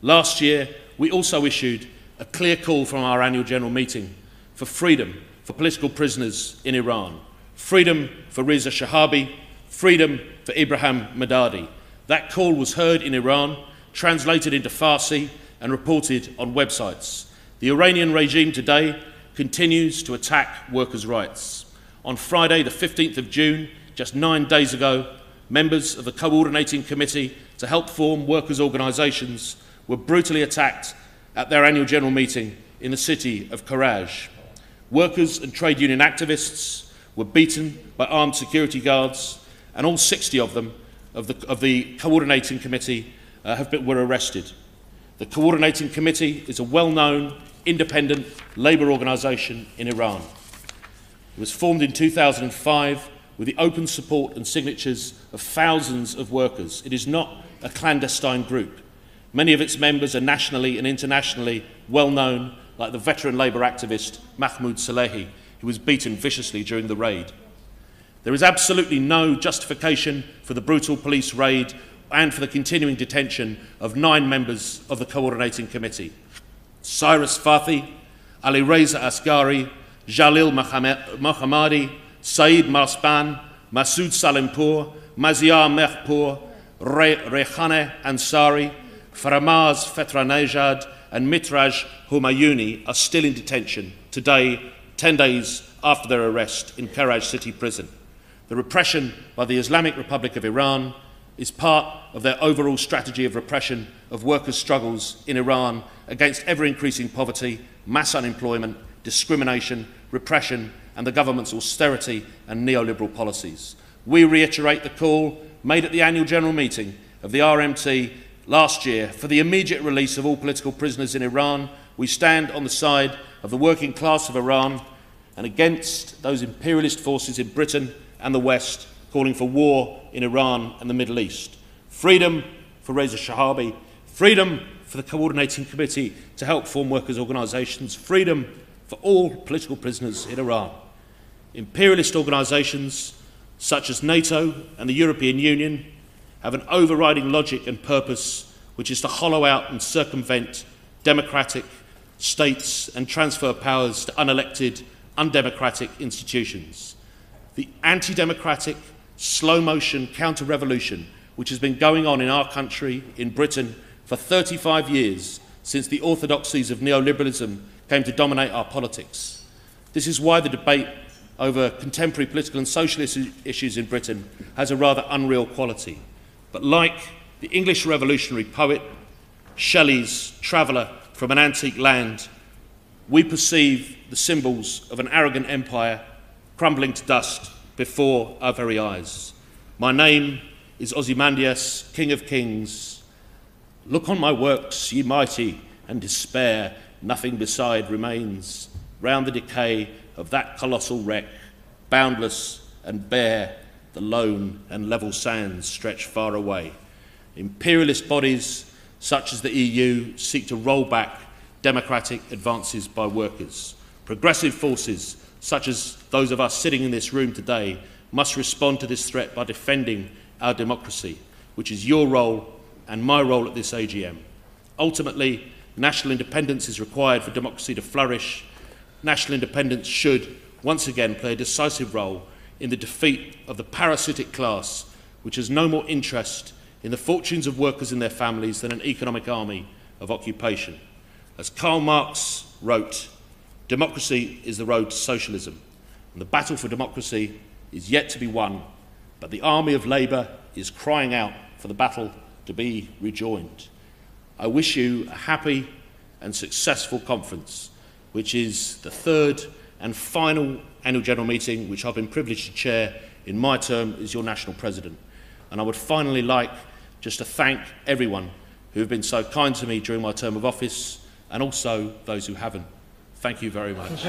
Last year, we also issued a clear call from our annual general meeting for freedom for political prisoners in Iran, freedom for Reza Shahabi, freedom for Ibrahim Madadi. That call was heard in Iran, translated into Farsi and reported on websites. The Iranian regime today continues to attack workers' rights. On Friday, the 15th of June, just 9 days ago, members of the Coordinating Committee to help form workers' organisations were brutally attacked at their annual general meeting in the city of Karaj. Workers and trade union activists were beaten by armed security guards, and all 60 of them of the Coordinating Committee were arrested. The Coordinating Committee is a well-known, independent labour organisation in Iran. It was formed in 2005 with the open support and signatures of thousands of workers. It is not a clandestine group. Many of its members are nationally and internationally well known, like the veteran labour activist Mahmoud Salehi, who was beaten viciously during the raid. There is absolutely no justification for the brutal police raid and for the continuing detention of 9 members of the Coordinating Committee: Cyrus Fathi, Ali Reza Asghari, Jalil Mohammadi, Saeed Marsban, Masood Salimpour, Maziar Mehpour, Rehane Ansari, Faramaz Fetranejad and Mitraj Humayuni are still in detention today, 10 days after their arrest in Karaj City Prison. The repression by the Islamic Republic of Iran is part of their overall strategy of repression of workers' struggles in Iran against ever-increasing poverty, mass unemployment, discrimination, repression, and the government's austerity and neoliberal policies. We reiterate the call made at the annual general meeting of the RMT last year for the immediate release of all political prisoners in Iran. We stand on the side of the working class of Iran and against those imperialist forces in Britain and the West calling for war in Iran and the Middle East. Freedom for Reza Shahabi, freedom for the Coordinating Committee to help form workers' organisations, freedom for all political prisoners in Iran. Imperialist organisations such as NATO and the European Union have an overriding logic and purpose, which is to hollow out and circumvent democratic states and transfer powers to unelected, undemocratic institutions. The anti-democratic, slow-motion counter-revolution which has been going on in our country, in Britain, for 35 years since the orthodoxies of neoliberalism came to dominate our politics. This is why the debate over contemporary political and social issues in Britain has a rather unreal quality. But like the English revolutionary poet Shelley's Traveller from an Antique Land, we perceive the symbols of an arrogant empire crumbling to dust before our very eyes. My name is Ozymandias, King of Kings. Look on my works, ye mighty, and despair, nothing beside remains. Round the decay of that colossal wreck, boundless and bare, the lone and level sands stretch far away. Imperialist bodies such as the EU seek to roll back democratic advances by workers. Progressive forces such as those of us sitting in this room today must respond to this threat by defending our democracy, which is your role and my role at this AGM. Ultimately, national independence is required for democracy to flourish. National independence should once again play a decisive role in the defeat of the parasitic class, which has no more interest in the fortunes of workers and their families than an economic army of occupation. As Karl Marx wrote, democracy is the road to socialism, and the battle for democracy is yet to be won, but the army of labour is crying out for the battle to be rejoined. I wish you a happy and successful conference, which is the third and final annual general meeting which I've been privileged to chair in my term as your national president. And I would finally like just to thank everyone who have been so kind to me during my term of office, and also those who haven't. Thank you very much.